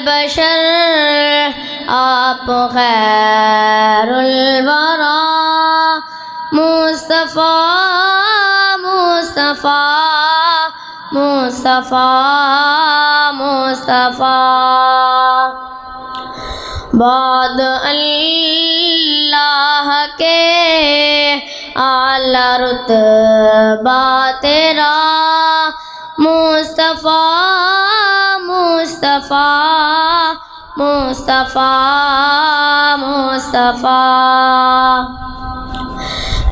البشر آپ خیر الورا مصطفیٰ مصطفیٰ مصطفیٰ مصطفیٰ بعد اللہ کے اعلیٰ رتبہ تیرا مصطفیٰ مصطفیٰ مصطفیٰ مصطفیٰ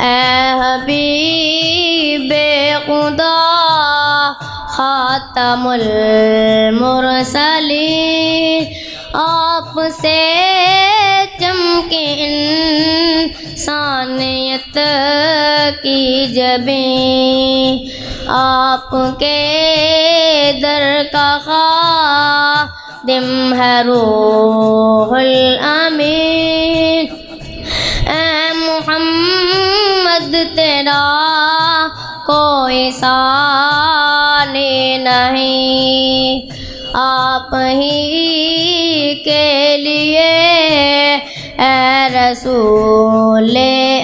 اے حبیب خدا خاتم المرسلین آپ سے چمکے انسانیت کی جبیں آپ کے در کا خادم ہے روح الامین اے محمد تیرا کوئی ثانی نہیں آپ ہی کے لیے اے رسول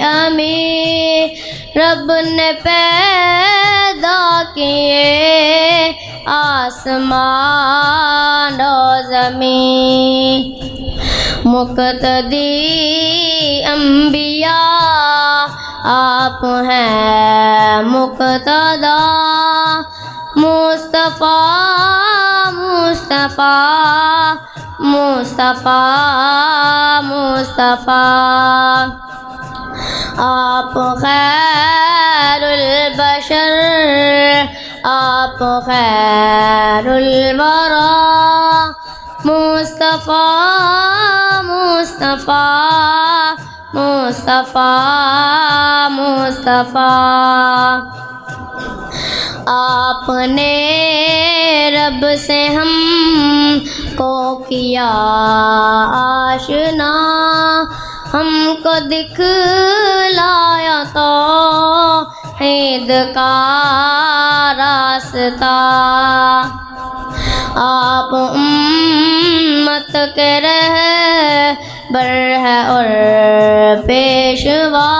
امین رب نے پیدا کیے آسمان و زمین مقتدی انبیاء آپ ہیں مقتدا مصطفیٰ مصطفیٰ مصطفیٰ مصطفیٰ آپ خیر البشر آپ خیر الورا مصطفیٰ مصطفیٰ مصطفیٰ مصطفیٰ آپ نے رب سے ہم کو کیا آشنا ہم کو دکھلایا توحید کا راستہ آپ امت کے رہبر ہے اور پیشوا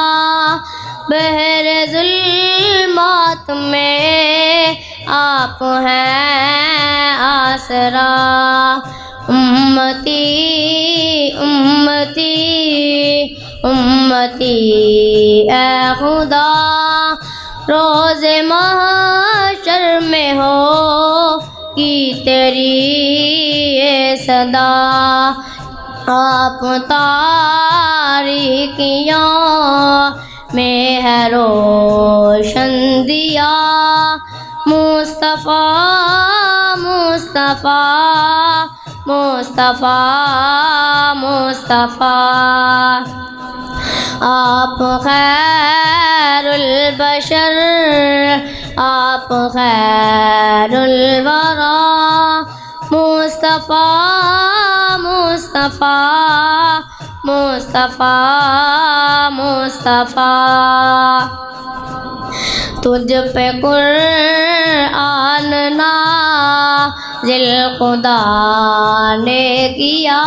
بحر ظلمات میں آپ ہیں آسرا امتی امتی امتی اے خدا روز محشر میں ہو کی تیری یہ صدا آپ تاریکیوں میں ہے روشن دیا مصطفیٰ مصطفیٰ مصطفیٰ مصطفیٰ آپ خیر البشر آپ خیر الورا مصطفیٰ مصطفیٰ مصطفیٰ مصطفیٰ تجھ پہ قرآن نازل خدا نے کیا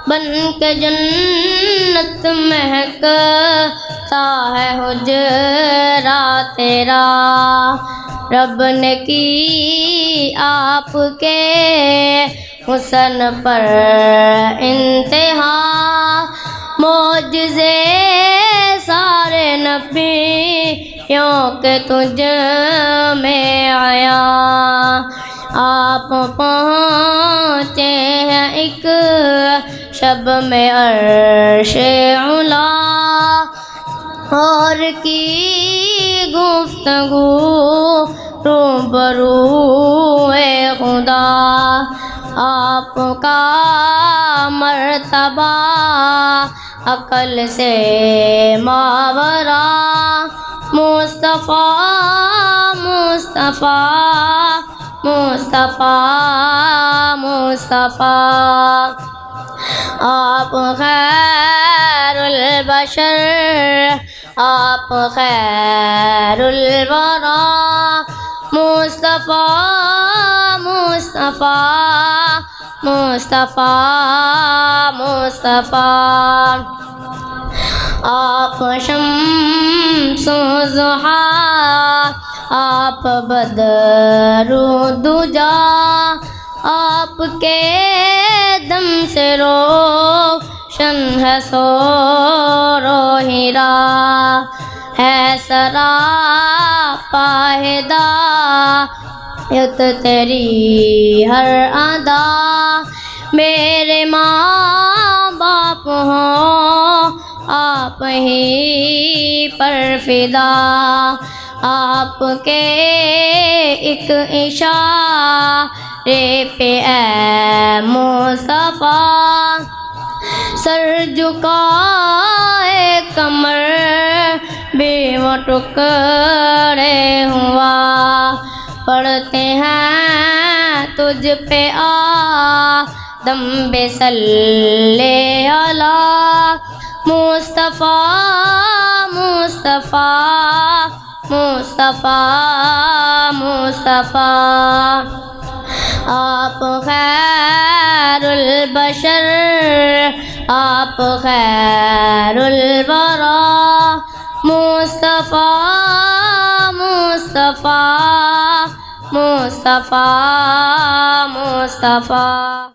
بن کے جنت مہکتا ہے حجرا تیرا رب نے کی آپ کے حسن پر انتہا معجزے سارے نبیوں کے تجھ میں آیا آپ پہنچے ہیں ایک شب میں عرش علا اور کی گفتگو روبرو خدا آپ کا مرتبہ عقل سے ماورا مصطفیٰ مصطفیٰ مصطفیٰ مصطفیٰ آپ خیر البشر آپ خیر الورا مصطفیٰ مصطفیٰ مصطفیٰ مصطفیٰ آپ شمس و ضحیٰ آپ بدر و دجا آپ کے دم سے روشن ہے سور و ہیرا ہے سراپا ہدایت تیری ہر ادا میرے ماں باپ ہوں آپ ہی پر فدا آپ کے ایک اشارے پہ اے مصطفیٰ سر جھکائے کمر بھی وہ ٹکڑے ہوا پڑھتے ہیں تجھ پہ آدم بے صلی اللہ مصطفیٰ مصطفیٰ مصطفیٰ مصطفیٰ آپ خیر البشر آپ خیر الورا مصطفیٰ مصطفیٰ مصطفیٰ مصطفیٰ